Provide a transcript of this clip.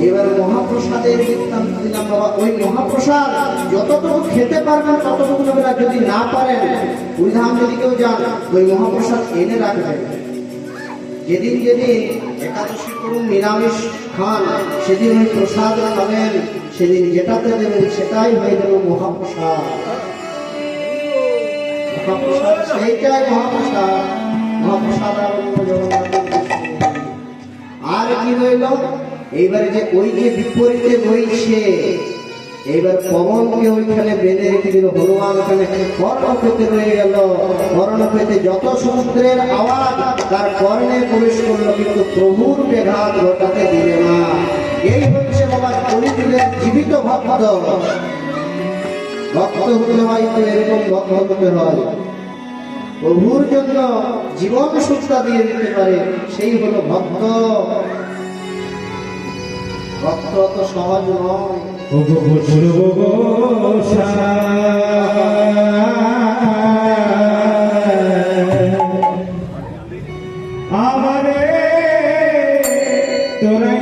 এবার মহাপ্রসাদের বৃত্তান্ত দিলাম বাবা। ওই মহাপ্রসাদ যতটুকু খেতে পারবেন ততটুকু নেবেন, আর যদি না পারেন ওই ধাম যদি কেউ যান ওই মহাপ্রসাদ এনে রাখবেন। যেদিন যেদিন একাদশী করুন নিরামিষ খান সেদিন ওই প্রসাদ খাবেন, সেদিন যেটাতে দেবেন সেটাই হয়ে যাবে মহাপ্রসাদ। মহাপ্রসাদ সেইটাই মহাপ্রসাদ। মহাপ্রসাদ আর কি হইল এইবারে যে ওই যে বিপরীতে বইছে, এইবার পবনকে ওইখানে বেঁধে রেখে দিল। হনুমান ওখানে কর্ণ পেতে রয়ে গেল। কর্ণ পেতে যত সমুদ্রের আওয়াজ তার কর্ণে প্রবেশ করলো, কিন্তু প্রভুর বেঘাত ঘটাতে দিলে না। এই হচ্ছে বাবা কলিযুগের জীবিত ভক্ত। ভক্ত হতে হয় তো এরকম ভক্ত হতে হয়, প্রভুর জন্য জীবন সুস্থা দিয়ে দিতে পারে, সেই হলো ভক্ত। ভক্ত তো সহজ নয়। আমারে তোরা